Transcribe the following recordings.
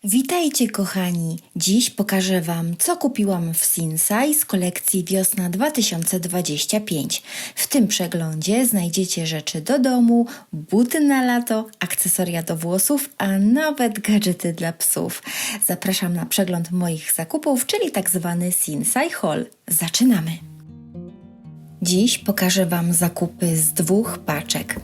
Witajcie kochani! Dziś pokażę Wam, co kupiłam w Sinsay z kolekcji Wiosna 2025. W tym przeglądzie znajdziecie rzeczy do domu, buty na lato, akcesoria do włosów, a nawet gadżety dla psów. Zapraszam na przegląd moich zakupów, czyli tak zwany Sinsay Haul. Zaczynamy! Dziś pokażę Wam zakupy z 2 paczek.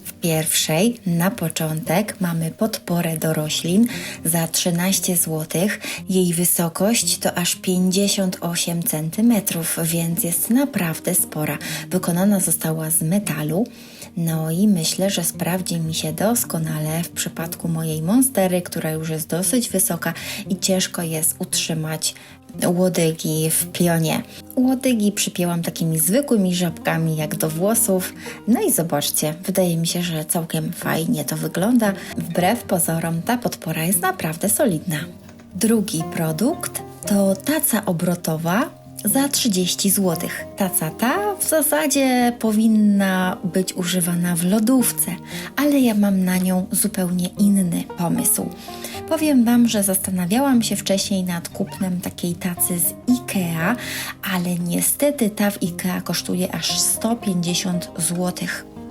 W pierwszej na początek mamy podporę do roślin za 13 zł. Jej wysokość to aż 58 cm, więc jest naprawdę spora. Wykonana została z metalu. No i myślę, że sprawdzi mi się doskonale w przypadku mojej monstery, która już jest dosyć wysoka i ciężko jest utrzymać łodygi w pionie. Łodygi przypięłam takimi zwykłymi żabkami jak do włosów. No i zobaczcie, wydaje mi się, że całkiem fajnie to wygląda. Wbrew pozorom ta podpora jest naprawdę solidna. Drugi produkt to taca obrotowa za 30 zł. Taca ta w zasadzie powinna być używana w lodówce, ale ja mam na nią zupełnie inny pomysł. Powiem Wam, że zastanawiałam się wcześniej nad kupnem takiej tacy z IKEA, ale niestety ta w IKEA kosztuje aż 150 zł.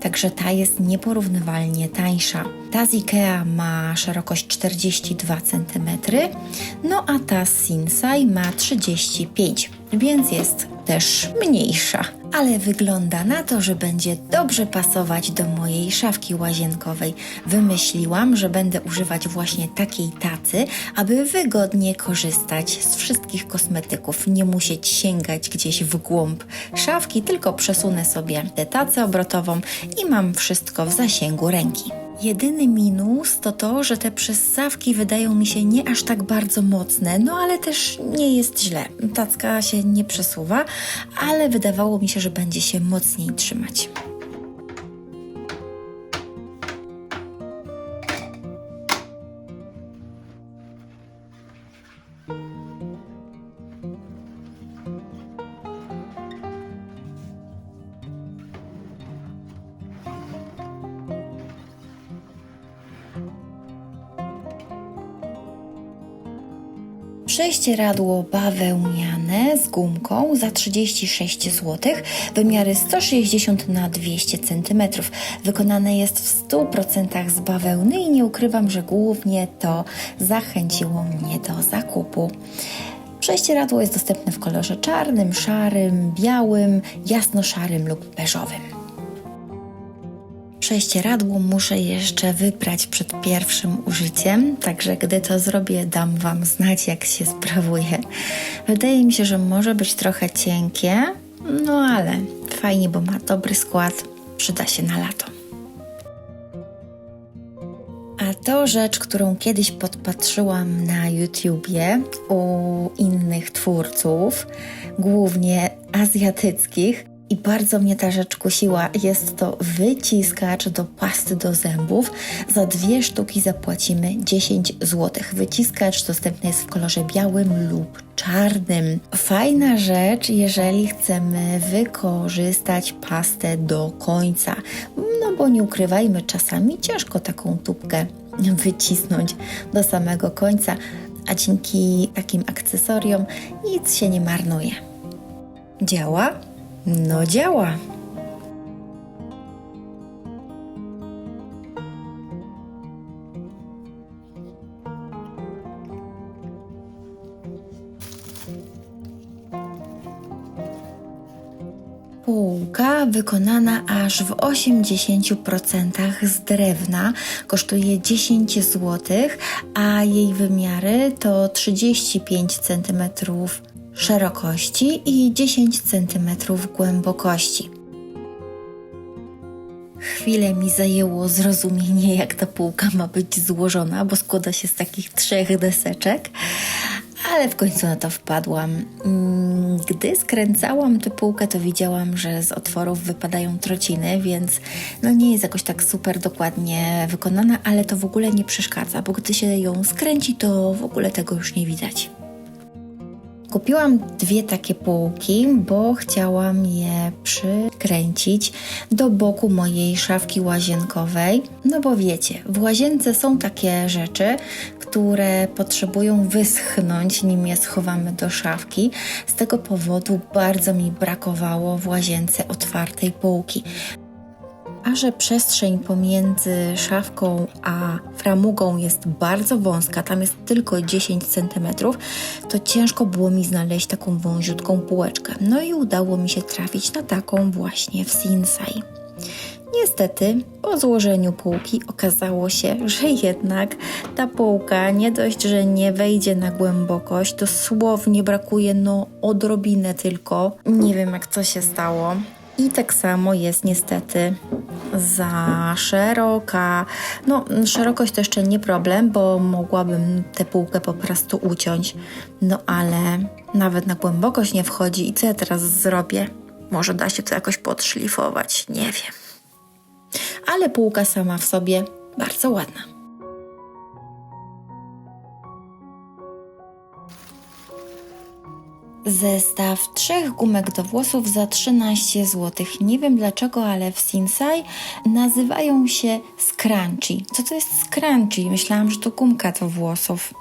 Także ta jest nieporównywalnie tańsza. Ta z IKEA ma szerokość 42 cm, no a ta z Sinsay ma 35, więc jest też mniejsza. Ale wygląda na to, że będzie dobrze pasować do mojej szafki łazienkowej. Wymyśliłam, że będę używać właśnie takiej tacy, aby wygodnie korzystać z wszystkich kosmetyków. Nie musieć sięgać gdzieś w głąb szafki, tylko przesunę sobie tę tacę obrotową i mam wszystko w zasięgu ręki. Jedyny minus to to, że te przystawki wydają mi się nie aż tak bardzo mocne, no ale też nie jest źle. Tacka się nie przesuwa, ale wydawało mi się, że będzie się mocniej trzymać. Prześcieradło bawełniane z gumką za 36 zł, wymiary 160 na 200 cm. Wykonane jest w 100% z bawełny i nie ukrywam, że głównie to zachęciło mnie do zakupu. Prześcieradło jest dostępne w kolorze czarnym, szarym, białym, jasno-szarym lub beżowym. Prześcieradło muszę jeszcze wyprać przed pierwszym użyciem, także gdy to zrobię, dam Wam znać, jak się sprawuje. Wydaje mi się, że może być trochę cienkie, no ale fajnie, bo ma dobry skład, przyda się na lato. A to rzecz, którą kiedyś podpatrzyłam na YouTubie u innych twórców, głównie azjatyckich, i bardzo mnie ta rzecz kusiła. Jest to wyciskacz do pasty do zębów. Za 2 sztuki zapłacimy 10 zł. Wyciskacz dostępny jest w kolorze białym lub czarnym. Fajna rzecz, jeżeli chcemy wykorzystać pastę do końca. No bo nie ukrywajmy, czasami ciężko taką tubkę wycisnąć do samego końca, a dzięki takim akcesoriom nic się nie marnuje. Działa? No działa. Półka wykonana aż w 80% z drewna kosztuje 10 zł, a jej wymiary to 35 cm szerokości i 10 cm głębokości. Chwilę mi zajęło zrozumienie, jak ta półka ma być złożona, bo składa się z takich 3 deseczek, ale w końcu na to wpadłam. Gdy skręcałam tę półkę, to widziałam, że z otworów wypadają trociny, więc no nie jest jakoś tak super dokładnie wykonana, ale to w ogóle nie przeszkadza, bo gdy się ją skręci, to w ogóle tego już nie widać. Kupiłam 2 takie półki, bo chciałam je przykręcić do boku mojej szafki łazienkowej. No bo wiecie, w łazience są takie rzeczy, które potrzebują wyschnąć, nim je schowamy do szafki. Z tego powodu bardzo mi brakowało w łazience otwartej półki. A że przestrzeń pomiędzy szafką a framugą jest bardzo wąska, tam jest tylko 10 cm, to ciężko było mi znaleźć taką wąziutką półeczkę. No i udało mi się trafić na taką właśnie w Sinsay. Niestety, po złożeniu półki okazało się, że jednak ta półka nie dość, że nie wejdzie na głębokość, dosłownie brakuje odrobinę tylko. Nie wiem, jak to się stało. I tak samo jest niestety za szeroka. Szerokość to jeszcze nie problem, bo mogłabym tę półkę po prostu uciąć. Ale nawet na głębokość nie wchodzi. I co ja teraz zrobię? Może da się to jakoś podszlifować, nie wiem. Ale półka sama w sobie bardzo ładna. Zestaw 3 gumek do włosów za 13 zł. Nie wiem dlaczego, ale w Sinsay nazywają się scrunchie. Co to jest scrunchie? Myślałam, że to gumka do włosów.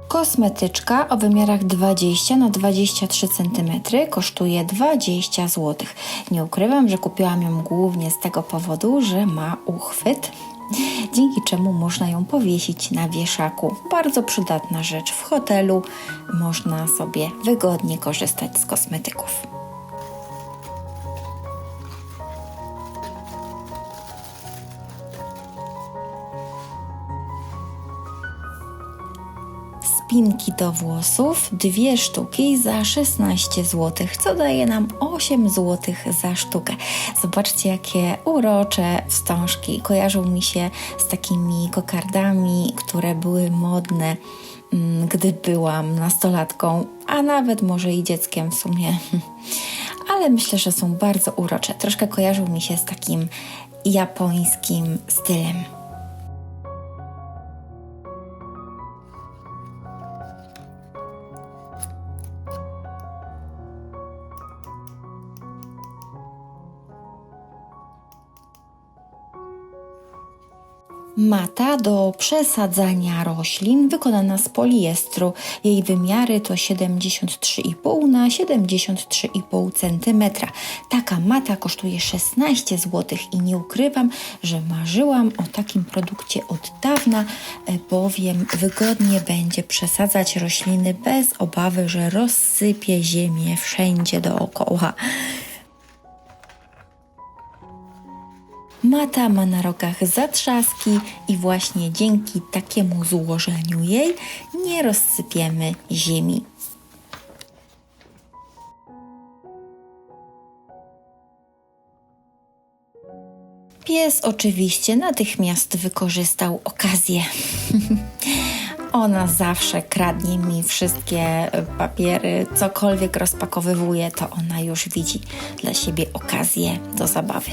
Kosmetyczka o wymiarach 20 na 23 cm kosztuje 20 zł. Nie ukrywam, że kupiłam ją głównie z tego powodu, że ma uchwyt, dzięki czemu można ją powiesić na wieszaku. Bardzo przydatna rzecz w hotelu. Można sobie wygodnie korzystać z kosmetyków. Spinki do włosów, 2 sztuki za 16 zł, co daje nam 8 zł za sztukę. Zobaczcie, jakie urocze wstążki. Kojarzą mi się z takimi kokardami, które były modne, gdy byłam nastolatką, a nawet może i dzieckiem w sumie. Ale myślę, że są bardzo urocze. Troszkę kojarzą mi się z takim japońskim stylem. Mata do przesadzania roślin wykonana z poliestru. Jej wymiary to 73,5 na 73,5 cm. Taka mata kosztuje 16 zł i nie ukrywam, że marzyłam o takim produkcie od dawna, bowiem wygodnie będzie przesadzać rośliny bez obawy, że rozsypie ziemię wszędzie dookoła. Mata ma na rogach zatrzaski i właśnie dzięki takiemu złożeniu jej nie rozsypiemy ziemi. Pies oczywiście natychmiast wykorzystał okazję. Ona zawsze kradnie mi wszystkie papiery, cokolwiek rozpakowywuje, to ona już widzi dla siebie okazję do zabawy.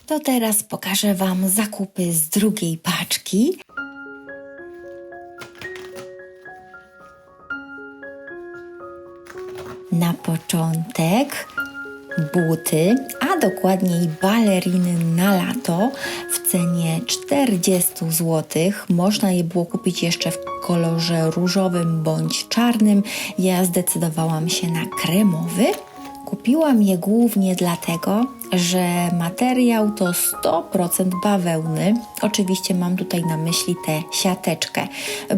To teraz pokażę Wam zakupy z drugiej paczki. Na początek buty, a dokładniej baleriny na lato w cenie 40 zł. Można je było kupić jeszcze w kolorze różowym bądź czarnym. Ja zdecydowałam się na kremowy. Kupiłam je głównie dlatego, że materiał to 100% bawełny. Oczywiście mam tutaj na myśli tę siateczkę,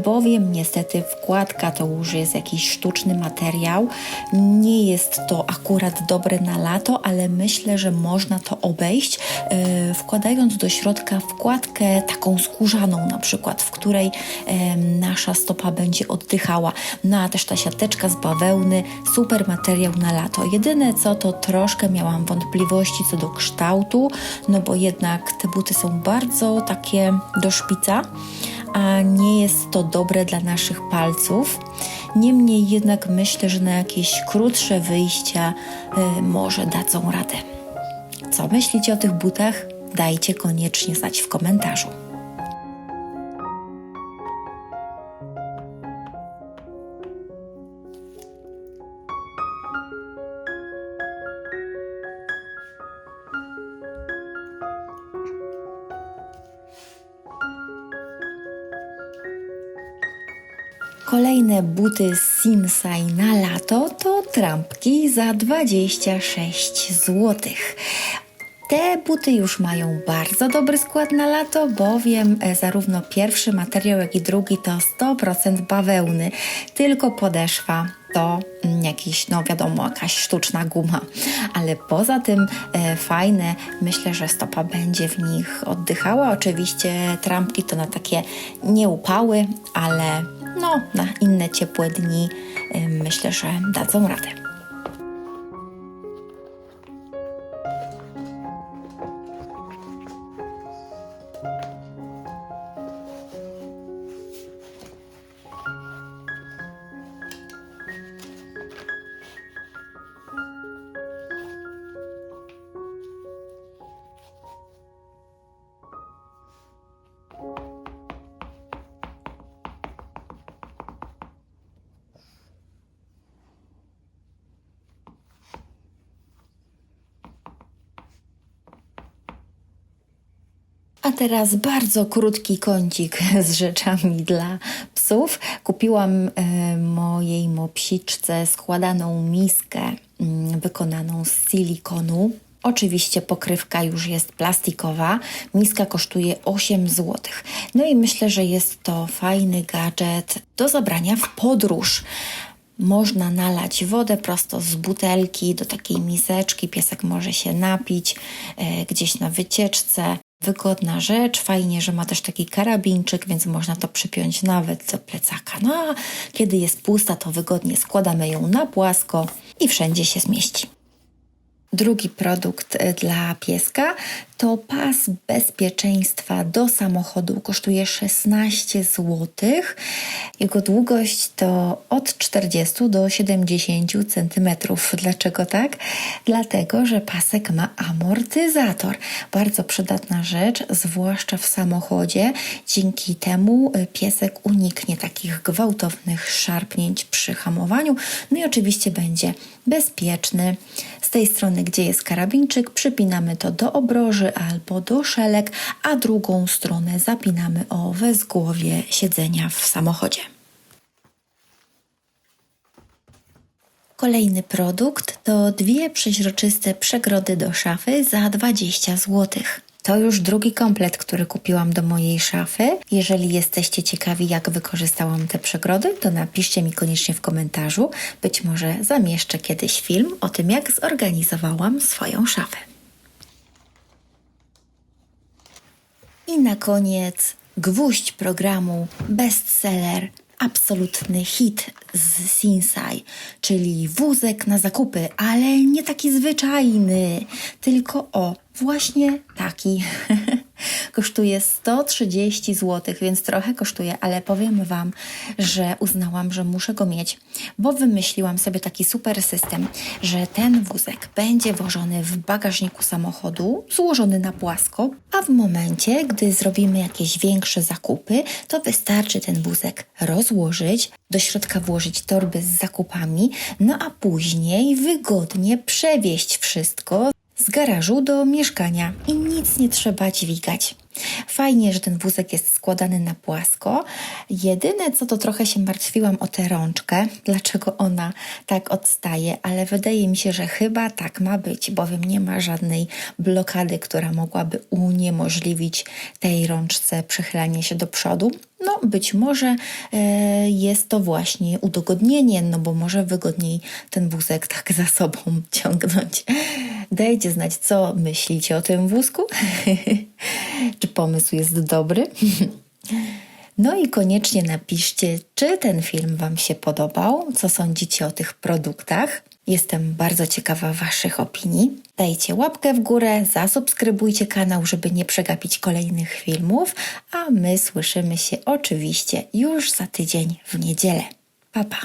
bowiem niestety wkładka to już jest jakiś sztuczny materiał. Nie jest to akurat dobre na lato, ale myślę, że można to obejść, wkładając do środka wkładkę taką skórzaną na przykład, w której nasza stopa będzie oddychała. No a też ta siateczka z bawełny, super materiał na lato. Jedyne co, to troszkę miałam wątpliwości co do kształtu, no bo jednak te buty są bardzo takie do szpica, a nie jest to dobre dla naszych palców. Niemniej jednak myślę, że na jakieś krótsze wyjścia może dadzą radę. Co myślicie o tych butach? Dajcie koniecznie znać w komentarzu. Kolejne buty z Sinsay na lato to trampki za 26 zł. Te buty już mają bardzo dobry skład na lato, bowiem zarówno pierwszy materiał, jak i drugi to 100% bawełny, tylko podeszwa to jakiś, no wiadomo, jakaś sztuczna guma, ale poza tym fajne, myślę, że stopa będzie w nich oddychała. Oczywiście trampki to na takie nieupały, ale no na inne ciepłe dni myślę, że dadzą radę. A teraz bardzo krótki kącik z rzeczami dla psów. Kupiłam mojej mopsiczce składaną miskę wykonaną z silikonu. Oczywiście pokrywka już jest plastikowa. Miska kosztuje 8 zł. No i myślę, że jest to fajny gadżet do zabrania w podróż. Można nalać wodę prosto z butelki do takiej miseczki. Piesek może się napić gdzieś na wycieczce. Wygodna rzecz, fajnie, że ma też taki karabinczyk, więc można to przypiąć nawet do plecaka. No a kiedy jest pusta, to wygodnie składamy ją na płasko i wszędzie się zmieści. Drugi produkt dla pieska to pas bezpieczeństwa do samochodu. Kosztuje 16 zł. Jego długość to od 40 do 70 cm. Dlaczego tak? Dlatego, że pasek ma amortyzator. Bardzo przydatna rzecz, zwłaszcza w samochodzie. Dzięki temu piesek uniknie takich gwałtownych szarpnięć przy hamowaniu. No i oczywiście będzie bezpieczny. Z tej strony, gdzie jest karabinczyk, przypinamy to do obroży albo do szelek, a drugą stronę zapinamy o wezgłowie siedzenia w samochodzie. Kolejny produkt to 2 przeźroczyste przegrody do szafy za 20 zł. To już drugi komplet, który kupiłam do mojej szafy. Jeżeli jesteście ciekawi, jak wykorzystałam te przegrody, to napiszcie mi koniecznie w komentarzu. Być może zamieszczę kiedyś film o tym, jak zorganizowałam swoją szafę. I na koniec gwóźdź programu, bestseller, absolutny hit z Sinsay, czyli wózek na zakupy, ale nie taki zwyczajny, tylko właśnie taki. Kosztuje 130 zł, więc trochę kosztuje, ale powiem Wam, że uznałam, że muszę go mieć, bo wymyśliłam sobie taki super system, że ten wózek będzie włożony w bagażniku samochodu, złożony na płasko, a w momencie, gdy zrobimy jakieś większe zakupy, to wystarczy ten wózek rozłożyć, do środka włożyć torby z zakupami, no a później wygodnie przewieźć wszystko z garażu do mieszkania i nic nie trzeba dźwigać. Fajnie, że ten wózek jest składany na płasko. Jedyne co, to trochę się martwiłam o tę rączkę, dlaczego ona tak odstaje, ale wydaje mi się, że chyba tak ma być, bowiem nie ma żadnej blokady, która mogłaby uniemożliwić tej rączce przechylanie się do przodu. No, być może jest to właśnie udogodnienie, no bo może wygodniej ten wózek tak za sobą ciągnąć. Dajcie znać, co myślicie o tym wózku. Czy pomysł jest dobry? No i koniecznie napiszcie, czy ten film Wam się podobał, co sądzicie o tych produktach. Jestem bardzo ciekawa Waszych opinii. Dajcie łapkę w górę, zasubskrybujcie kanał, żeby nie przegapić kolejnych filmów, a my słyszymy się oczywiście już za tydzień w niedzielę. Pa, pa!